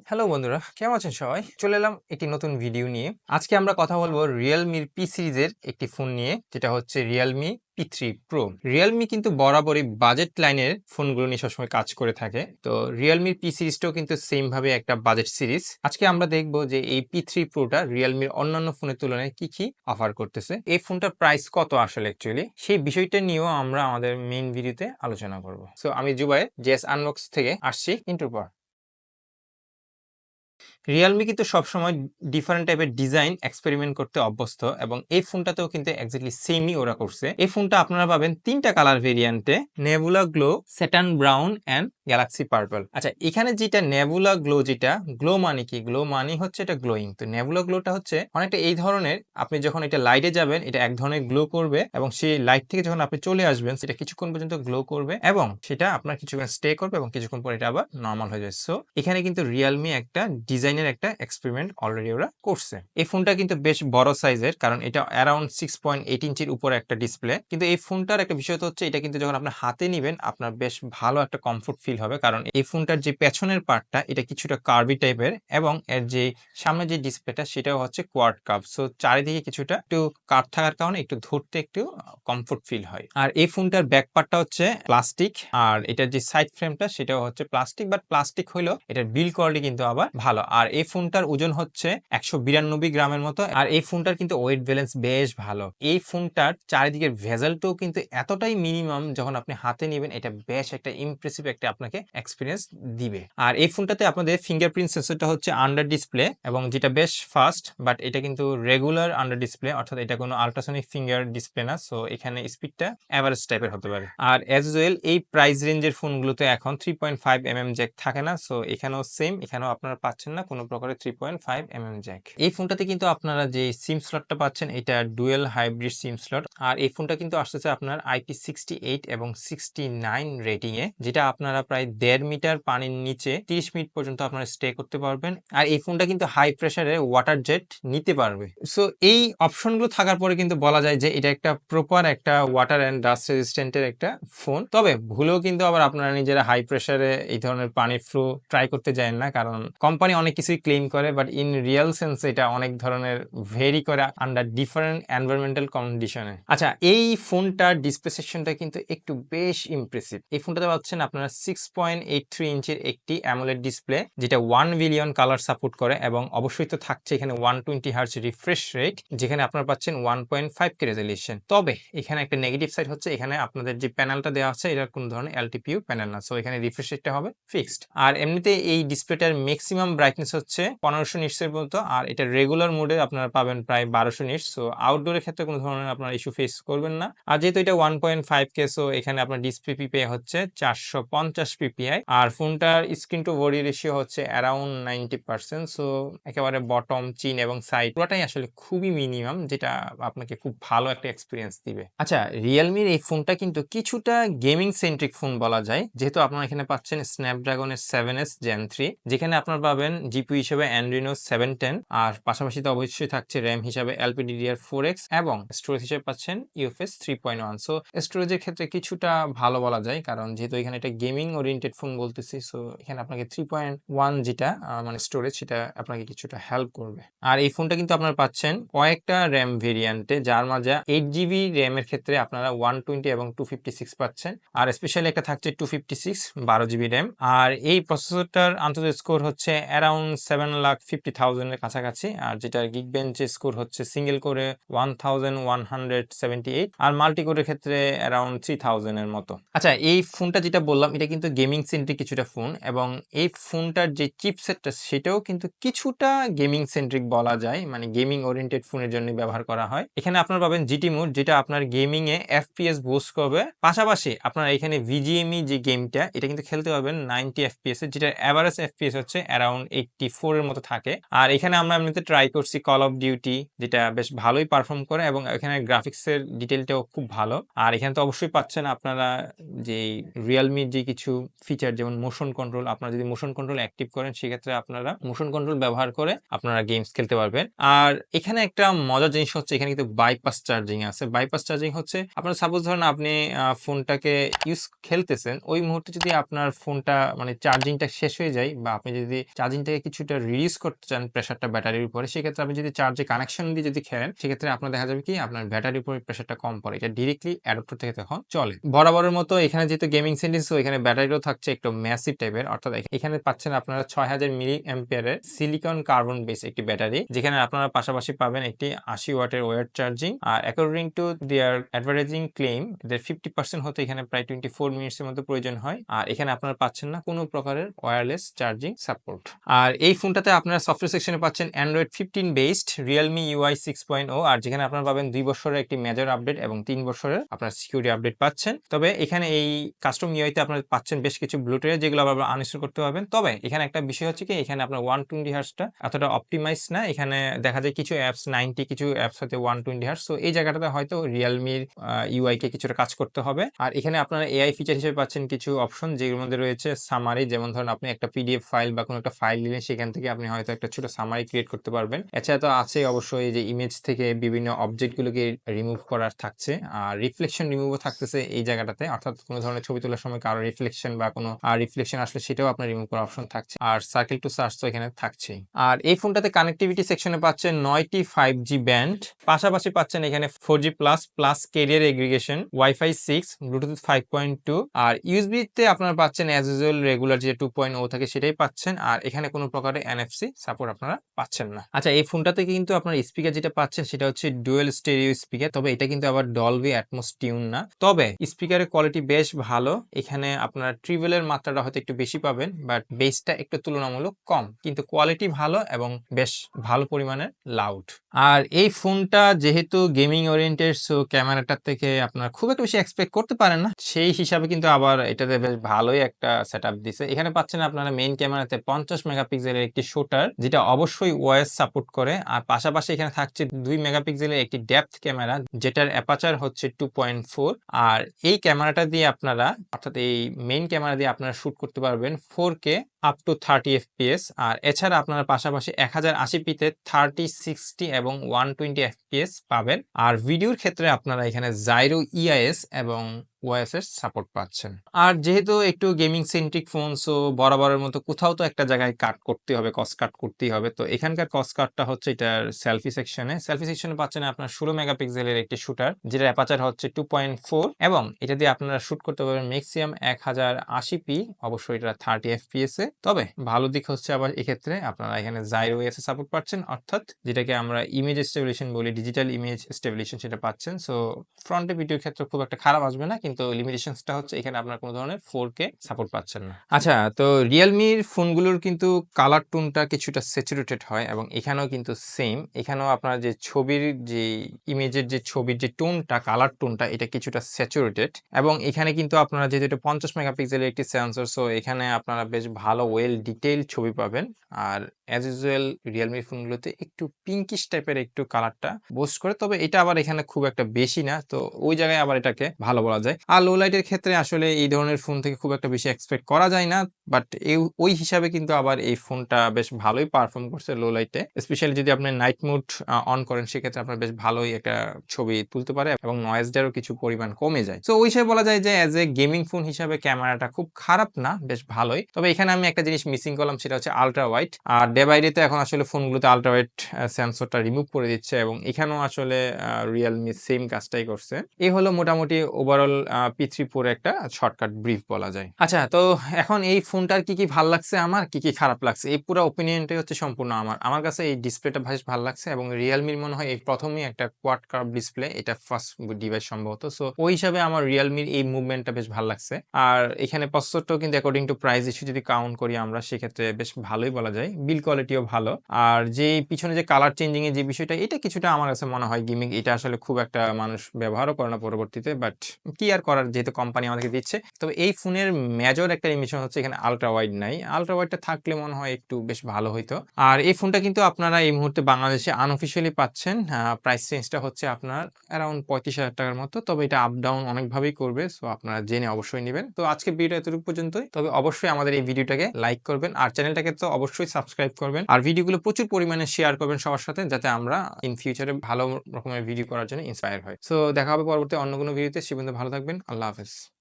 Hello বন্ধুরা, কেমন আছেন সবাই? চলে এলাম একটি নতুন ভিডিও নিয়ে। আজকে আমরা কথা বলবো রিয়েলমির পি সিরিজের একটি ফোন নিয়ে, যেটা হচ্ছে রিয়েলমি P3 Pro। রিয়েলমি কিন্তু বরাবরই বাজেট লাইনের ফোনগুলো নিয়ে সবসময় কাজ করে থাকে। তো রিয়েলমির পি সিরিজটাও কিন্তু সেম ভাবে একটা বাজেট সিরিজ। আজকে আমরা দেখবো যে এই P3 Proটা রিয়েলমির অন্যান্য ফোনের তুলনায় কি কি অফার করতেছে, এই ফোনটার প্রাইস কত আসলে অ্যাকচুয়ালি, সেই বিষয়টা নিয়েও আমরা আমাদের মেইন ভিডিওতে আলোচনা করবো। সো আমি জুবাই, জেস আনবক্স থেকে আসছি ইন্ট্রোর পর। রিয়েলমি কিন্তু সবসময় ডিফারেন্ট টাইপের ডিজাইন এক্সপেরিমেন্ট করতে অভ্যস্ত, এবং এই ফোনটাতেও কিন্তু এক্স্যাক্টলি সেমই ওরা করছে। এই ফোনটা আপনারা পাবেন তিনটা কালার ভেরিয়েন্টে: nebula glow, Saturn brown and galaxy purple. আচ্ছা, এখানে যেটা নেবুলা গ্লো, যেটা গ্লো মানে কি? গ্লো মানে হচ্ছে এটা গ্লোয়িং। তো নেবুলা গ্লোটা হচ্ছে অনেকটা এই ধরনের, আপনি যখন এটা লাইটে যাবেন এটা এক ধরনের গ্লো করবে, এবং সেই লাইট থেকে যখন আপনি চলে আসবেন সেটা কিছুক্ষণ পর্যন্ত গ্লো করবে, এবং সেটা আপনার কিছুক্ষণ স্টে করবে, এবং কিছুক্ষণ পর এটা আবার নর্মাল হয়ে যাবে। সো এখানে কিন্তু রিয়েলমি একটা ডিজাইনের একটা এক্সপেরিমেন্ট অলরেডি ওরা করছে। এই ফোনটা কিন্তু বেশ বড় সাইজের, কারণ এটা অ্যারাউন্ড 6.8 ইঞ্চির উপরে একটা ডিসপ্লে। কিন্তু এই ফোনটার একটা বিষয় হচ্ছে, এটা কিন্তু যখন আপনার হাতে নিবেন আপনার বেশ ভালো একটা কমফোর্ট ফিল হবে, কারণ এই ফোনটার যে পেছনের পার্টটা এটা কিছুটা কার্ভি টাইপের, এবং এর যে সামনে যে ডিসপ্লেটা সেটাও হচ্ছে কোয়াড কার্ভ। সো চারিদিকে কিছুটা একটু কার্ভ থাকার কারণে একটু ধরতে একটু কমফোর্ট ফিল হয়। আর এই ফোনটার ব্যাক পার্টটা হচ্ছে প্লাস্টিক, আর এটার যে সাইড ফ্রেমটা সেটাও হচ্ছে প্লাস্টিক, বাট প্লাস্টিক হইলেও এটার বিল্ড কোয়ালিটি কিন্তু আবার ভালো। আর এই ফোনটার ওজন হচ্ছে 192 গ্রামের মতো, আর এই ফোনটার কিন্তু ওয়েট ব্যালেন্স বেশ ভালো। এই ফোনটার চারিদিকের ভেজালটাও কিন্তু এতটাই মিনিমাম, যখন আপনি হাতে নেবেন এটা বেশ একটা ইমপ্রেসিভ একটা আপনাকে এক্সপিরিয়েন্স দিবে। আর এই ফোনটাতে আপনাদের ফিঙ্গারপ্রিন্ট সেন্সরটা হচ্ছে আন্ডার ডিসপ্লে, এবং যেটা বেশ ফাস্ট, বাট এটা কিন্তু রেগুলার আন্ডার ডিসপ্লে, অর্থাৎ এটা কোনো আল্ট্রাসনিক ফিঙ্গার ডিসপ্লে না। সো এখানে স্পিডটা এভারেজ টাইপের হতে পারে। আর অ্যাজ ওয়েল এই প্রাইস রেঞ্জের ফোনগুলোতে এখন 3.5 mm জ্যাক থাকে না। সো এখানেও সেম, এখানেও আপনারা পাচ্ছেন না কোনো প্রকারের 3.5 mm জ্যাক। এই ফোনটাতে কিন্তু আপনারা যে সিম স্লটটা পাচ্ছেন এটা ডুয়েল হাইব্রিড সিম স্লট। আর এই ফোনটা কিন্তু আসতেছে আপনার IP68 এবং 69 রেটিং এ, যেটা আপনারা প্রায় 1.5 মিটার পানির নিচে 30 মিনিট পর্যন্ত আপনারা স্টে করতে পারবেন। আর এই ফোনটা কিন্তু হাই প্রেসারে ওয়াটার জেট নিতে পারবে। সো এই অপশনগুলো থাকার পরে কিন্তু বলা যায় যে এটা একটা প্রপার একটা ওয়াটার এন্ড ডাস্ট রেজিস্ট্যান্টের একটা ফোন। তবে ভুলেও কিন্তু আবার আপনারা নিজেরা হাই প্রেসারে এই ধরনের পানির ফ্লো ট্রাই করতে যান না, কারণ কোম্পানি অনেক কিছুই ক্লেম করে, বাট ইন রিয়েল সেন্স এটা অনেক ধরনের ভেরি করে আন্ডার ডিফারেন্ট এনভায়রনমেন্টাল কন্ডিশনে। আচ্ছা, এই ফোনটার ডিসপ্লে সেকশনটা কিন্তু একটু বেশ ইমপ্রেসিভ। এই ফোনটাতে পাচ্ছেন আপনারা 6.83 ইঞ্চির একটি অ্যামোলেড ডিসপ্লে, যেটা 1 বিলিয়ন কালার সাপোর্ট করে, এবং অবশ্যই তো থাকছে এখানে 120 হার্জ রিফ্রেশ রেট, যেখানে আপনারা পাচ্ছেন 1.5K রেজলিউশন। তবে এখানে একটা নেগেটিভ সাইড হচ্ছে, এখানে আপনাদের যে প্যানেলটা দেওয়া আছে এটার কোনো ধরনের এলটিপিউ প্যানেল না। সো এখানে রিফ্রেশ রেটটা হবে ফিক্সড। আর এমনিতে এই ডিসপ্লেটার ম্যাক্সিমাম ব্রাইটনেস হচ্ছে 1500 নিটসের মতো, আর এটা রেগুলার মোডে আপনারা পাবেন প্রায় 1200 নিটস। সো আউটডোরের ক্ষেত্রে কোনো ধরনের আপনারা ইস্যু ফেস করবেন না। আর যেহেতু এটা 1.5K, সো এখানে আপনার ডিসপ্লে পিপিআই হচ্ছে 450 পিপিআই, আর ফোনটার স্ক্রিন টু বডি রেশিও হচ্ছে অ্যারাউন্ড 90%। সো একেবারে বটম, চিন এবং সাইড পুরোটাই আসলে খুবই মিনিমাম, যেটা আপনাকে খুব ভালো একটা এক্সপিরিয়েন্স দিবে। আচ্ছা, রিয়েলমির এই ফোনটা কিন্তু কিছুটা গেমিং সেন্ট্রিক ফোন বলা যায়, যেহেতু আপনারা এখানে পাচ্ছেন স্ন্যাপড্রাগনের 7S Gen 3, যেখানে আপনারা পাবেন জিপিইউ হিসেবে অ্যাড্রিনো 710, আর পাশাপাশি তো অবশ্যই থাকছে র্যাম হিসাবে LPDDR4X, এবং স্টোরেজ হিসেবে পাচ্ছেন UFS 3.1। সো স্টোরেজের ক্ষেত্রে কিছুটা ভালো বলা যায়, কারণ যেহেতু এখানে এটা গেমিং ওরিয়েন্টেড ফোন বলতেছি, সো এখানে আপনাকে 3.1 যেটা মানে স্টোরেজ, সেটা আপনাকে কিছুটা হেল্প করবে। আর এই ফোনটা কিন্তু আপনারা পাচ্ছেন কয়েকটা র্যাম ভেরিয়েন্টে, যার মাঝে 8GB র্যামের ক্ষেত্রে আপনারা 120 এবং 256 পাচ্ছেন, আর স্পেশালি একটা থাকছে 256 12GB র্যাম। আর এই প্রসেসরটার আন্তর্জাতিক স্কোর হচ্ছে অ্যারাউন্ড 7,50,000 এর কাছাকাছি, আর যেটা গিগবেঞ্চের স্কোর হচ্ছে সিঙ্গেল করে 1178, আর মাল্টি কোরের ক্ষেত্রে অ্যারাউন্ড 3000 এর মতো। আচ্ছা, এই ফোনটা যেটা বললাম এটা কিন্তু গেমিং সেন্ট্রিক কিছুটা ফোন, এবং এই ফোনটার যে চিপসেটটা সেটাও কিন্তু কিছুটা গেমিং সেন্ট্রিক বলা যায়, মানে গেমিং ওরিয়েন্টেড ফোনের জন্য ব্যবহার করা হয়। এখানে আপনারা পাবেন জিটি মোড, যেটা আপনার গেমিং এ FPS বুস্ট করবে, পাশাপাশি আপনারা এখানে ভিজিএমই যে গেমটা এটা কিন্তু খেলতে পারবেন 90 FPS এর, যেটা এভারেজ FPS হচ্ছে অ্যারাউন্ড 84 এর মতো থাকে। আর এখানে আমরা এমনিতে ট্রাই করছি কল অফ ডিউটি, যেটা বেশ ভালোই পারফর্ম করে, এবং এখানে গ্রাফিক্স এর ডিটেলটাও খুব ভালো। আর এখানে তো অবশ্যই পাচ্ছেন আপনারা যে রিয়েলমির যে কিছু ফিচার, যেমন মোশন কন্ট্রোল। আপনারা যদি মোশন কন্ট্রোল অ্যাক্টিভ করেন সেক্ষেত্রে আপনারা মোশন কন্ট্রোল ব্যবহার করে আপনারা গেমস খেলতে পারবেন। আর এখানে একটা মজার জিনিস হচ্ছে, এখানে কিন্তু বাইপাস চার্জিং আছে। বাইপাস চার্জিং হচ্ছে আপনার সাপোজ ধরেন আপনি ফোনটাকে খেলতেছেন, ওই মুহূর্তে যদি আপনার ফোনটা মানে চার্জিংটা শেষ হয়ে যায়, বা আপনি যদি চার্জিংটাকে কিছুটা রিডিউস করতে চান প্রেশারটা ব্যাটারির উপরে, সেক্ষেত্রে আপনি যদি চার্জে কানেকশন দিয়ে যদি খেলেন, সেক্ষেত্রে আপনার দেখা যাবে কি আপনার ব্যাটারির উপরে প্রেশারটা কম পড়ে। এটা ডিরেক্টলি অ্যাডাপ্টার থেকে তখন চলে। বরাবরের মতো এখানে যেহেতু গেমিং সেটিংস, তো এখানে ব্যাটারিও থাকছে একটু ম্যাসিভ টাইপের, অর্থাৎ এখানে পাচ্ছেন আপনারা 6000 মিলি অ্যাম্পিয়ারের সিলিকন কার্বন বেস একটি ব্যাটারি, যেখানে আপনারা পাশাপাশি পাবেন একটি 80 ওয়াটের ওয়্যার চার্জিং। আর according to their advertising claim, এদের 50% হতে এখানে প্রায় 24 মিনিটসের মতো প্রয়োজন হয়। আর এখানে আপনারা পাচ্ছেন না কোনো প্রকারের ওয়্যারলেস চার্জিং সাপোর্ট। আর এই ফোনটাতে আপনারা সফটওয়্যার সেকশনে পাচ্ছেন অ্যান্ড্রয়েড 15 বেসড রিয়েলমি UI 6.0, আর যেখানে আপনারা পাবেন 2 বছরের একটি মেজর আপডেট এবং 3 বছরের আপনার সিকিউরিটি আপডেট পাচ্ছেন। তবে এখানে এই কাস্টম UI তে আপনারা পাচ্ছেন বেশ কিছু ব্লুটুথ, যেগুলো আবার আনইনস্টল করতে পারবেন। তবে এখানে একটা বিষয় হচ্ছে কি, এখানে আপনার 120 হার্টজটা এতটা অপটিমাইজ না। এখানে দেখা যায় কিছু অ্যাপস 90, কিছু অ্যাপস হয়তো 120 হার্টজ। তো এই জায়গাটাতে হয়তো রিয়েলমির UI কে কিছুটা কাজ করতে হবে। আর এখানে আপনারা AI ফিচার হিসেবে পাচ্ছেন কিছু অপশন, যেগুলোর মধ্যে রয়েছে সামারি। যেমন ধরুন আপনি একটা PDF ফাইল বা কোনো একটা ফাইল দিলেন, সেখান থেকে আপনি হয়তো একটা ছোট সামারি ক্রিয়েট করতে পারবেন। এছাড়া তো আছে অবশ্যই যে ইমেজ থেকে বিভিন্ন অবজেক্টগুলোকে রিমুভ করার থাকছে, আর রিফ্লেকশন রিমুভও থাকতেছে এই জায়গাটাতে, অর্থাৎ কোনো ধরনের ছবি তোলার সময় কারো রিফ্লেকশন বা কোনো রিফ্লেকশন আসলে সেটাও আপনার রিমুভ করার অপশন থাকছে। আর সার্কেল টু সার্চ তো এখানে থাকছেই। আর এই ফোনটাতে কানেক্টিভিটি সেকশনে পাচ্ছেন 9টি 5G ব্যান্ড, পাশাপাশি পাচ্ছেন এখানে 4G plus plus career aggregation, wifi 6, Bluetooth 5.2, আর ইউএসবি তে আপনারা পাচ্ছেন অ্যাজ ইউজুয়াল রেগুলার যে 2.0 থাকে সেটাই পাচ্ছেন। আর এখানে কোনো প্রকারের NFC সাপোর্ট আপনারা পাচ্ছেন না। আচ্ছা, এই ফোনটাতে কিন্তু আপনার স্পিকার যেটা পাচ্ছেন সেটা হচ্ছে ডুয়েল স্টেরিও স্পিকার, তবে এটা কিন্তু আবার ডলবি অ্যাটমস টিউন না। তবে স্পিকারের কোয়ালিটি বেশ ভালো। এখানে আপনার ট্রিবলের মাত্রাটা হয়তো একটু বেশি পাবেন, বাট বেসটা একটু তুলনামূলক কম, কিন্তু কোয়ালিটি ভালো এবং বেশ ভালো পরিমাণের লাউড। আর এই ফোনটা যেহেতু গেমিং ওরিয়েন্টেড, সো ক্যামেরাটার থেকে আপনারা খুব একটা বেশি এক্সপেক্ট করতে পারেন না। সেই হিসাবে কিন্তু আবার এটাতে বেশ ভালোই একটা সেটআপ দিছে। এখানে পাচ্ছেন আপনারা মেইন ক্যামেরাতে 50 মেগাপিক্সেলের একটি শুটার, যেটা অবশ্যই ওএস সাপোর্ট করে। আর পাশাপাশি এখানে থাকছে 2 মেগাপিক্সেলের একটি ডেপথ ক্যামেরা, যেটার অ্যাপাচার হচ্ছে 2.4। আর এই ক্যামেরাটা দিয়ে আপনারা, অর্থাৎ এই মেইন ক্যামেরা দিয়ে আপনারা শুট করতে পারবেন 4K আপ টু 30 FPS। আর এছাড়া আপনারা পাশাপাশি 1080p তে 30, 60 এবং 120 FPS পাবেন। আর ভিডিওর ক্ষেত্রে আপনারা এখানে জাইরো EIS এবং ওএসএস সাপোর্ট পাচ্ছেন। আর যেহেতু একটু গেমিং সেন্ট্রিক ফোন, সো বরাবরের মতো কোথাও তো একটা জায়গায় কাট করতে হবে, কস্ট কাট করতেই হবে। তো এখানকার কস্ট কাটটা হচ্ছে এটার সেলফি সেকশনে পাচ্ছেন আপনার 16 মেগাপিক্সেলের একটি শুটার, যেটার অ্যাপাচার হচ্ছে 2.4, এবং এটা দিয়ে আপনারা শুট করতে পারবেন ম্যাক্সিমাম 1080p, অবশ্যই এটা 30 FPS এ। তবে ভালো দিক হচ্ছে আবার এক্ষেত্রে আপনারা এখানে জাইরো EIS সাপোর্ট পাচ্ছেন, অর্থাৎ যেটাকে আমরা ইমেজ স্টেবিলাইজেশন বলি, ডিজিটাল ইমেজ স্টেবিলাইজেশন, সেটা পাচ্ছেন। সো ফ্রন্টে ভিডিওর ক্ষেত্রে খুব একটা খারাপ আসবে না, কিন্তু লিমিটেশনসটা হচ্ছে এখানে আপনার কোনো ধরনের 4K সাপোর্ট পাচ্ছেন না। আচ্ছা, তো রিয়েলমির ফোনগুলোর কিন্তু কালার টোনটা কিছুটা স্যাচুরেটেড হয়, এবং এখানেও কিন্তু সেম। এখানেও আপনার যে ছবির যে ইমেজের যে ছবির যে টোনটা, কালার টোনটা, এটা কিছুটা স্যাচুরেটেড। এবং এখানে কিন্তু আপনারা যেহেতু এটা 50 মেগাপিক্সেলের একটি সেন্সর, সো এখানে আপনারা বেশ ভালো ওয়েল ডিটেইলড ছবি পাবেন। আর অ্যাজ ইউজুয়াল রিয়েলমির ফোনগুলোতে একটু পিঙ্কিশ টাইপের একটু কালারটা বোস্ট করে, তবে এটা আবার এখানে খুব একটা বেশি না, তো ওই জায়গায় আবার এটাকে ভালো বলা যায়। আর লো লাইটের ক্ষেত্রে আসলে এই ধরনের ফোন থেকে খুব একটা বেশি এক্সপেক্ট করা যায় না, বাট ওই হিসাবে কিন্তু আবার এই ফোনটা বেশ ভালোই পারফর্ম করছে লো লাইটে। স্পেশালি যদি আপনি নাইট মোড অন করেন, সেক্ষেত্রে আপনার বেশ ভালোই একটা ছবি তুলতে পারে, এবং নয়েজটারও কিছু পরিমাণ কমে যায়। তো ওই হিসেবে বলা যায় যে অ্যাজ এ গেমিং ফোন হিসাবে ক্যামেরাটা খুব খারাপ না, বেশ ভালোই। তবে এখানে আমি একটা জিনিস মিসিং করলাম, সেটা হচ্ছে আলট্রা ওয়াইড। আর ডে বাই ডে তে এখন আসলে ফোনগুলোতে আলট্রা ওয়াইড সেন্সরটা রিমুভ করে দিচ্ছে, এবং এখানেও আসলে রিয়েলমি সেম কাজটাই করছে। এই হলো মোটামুটি ওভারঅল P3 Pro একটা শর্টকাট ব্রিফ বলা যায়। আচ্ছা, তো এখন এই ফোনটার কি কি ভাল লাগছে, আমার কি কি খারাপ লাগছে, এই পুরো ওপিনিয়নটাই হচ্ছে সম্পূর্ণ আমার কাছে এই ডিসপ্লেটা বেশ ভালো লাগছে, এবং রিয়েলমির মনে হয় এই প্রথমেই একটা কোয়াড কার্ভ ডিসপ্লে, এটা ফার্স্ট ডিভাইস সম্ভবত। সো ওই হিসাবে আমার রিয়েলমির এই মুভমেন্টটা বেশ ভালো লাগছে। আর এখানে প্রসেসরটাও কিন্তু অ্যাকর্ডিং টু প্রাইস ইস্যু যদি কাউন্ট করি আমরা, সেক্ষেত্রে বেশ ভালোই বলা যায়। বিল কোয়ালিটিও ভালো। আর যে পিছনে যে কালার চেঞ্জিং এর যে বিষয়টা, এটা কিছুটা আমার কাছে মনে হয় গিমিক, এটা আসলে খুব একটা মানুষ ব্যবহারও করে না পরবর্তীতে, বাট কি আর করার, যেহেতু কোম্পানি আমাদেরকে দিচ্ছে। তবে এই ফোনের মেজর একটা লিমিটেশন হচ্ছে এখানে আলট্রা ওয়াইড নাই। আলট্রা ওয়াইডটা থাকলে মনে হয় একটু বেশ ভালো হইতো। আর এই ফোনটা কিন্তু আপনারা এই মুহূর্তে বাংলাদেশে আনঅফিসিয়ালি পাচ্ছেন। প্রাইস রেঞ্জটা হচ্ছে আপনার অ্যারাউন্ড 35,000 টাকার মতো, তবে এটা আপ ডাউন অনেকভাবেই করবে, সো আপনারা জেনে অবশ্যই নেবেন। তো আজকে ভিডিও এতটুকু পর্যন্তই। তবে অবশ্যই আমাদের এই ভিডিওটাকে লাইক করবেন, আর চ্যানেলটাকে তো অবশ্যই সাবস্ক্রাইব করবেন, আর ভিডিওগুলো প্রচুর পরিমাণে শেয়ার করবেন সবার সাথে, যাতে আমরা ইন ফিউচারে ভালো রকমের ভিডিও করার জন্য ইন্সপায়ার হয়। সো দেখা হবে পরবর্তী অন্য কোনো ভিডিওতে। সে পর্যন্ত ভালো থাকবেন। আল্লাহ হাফেজ।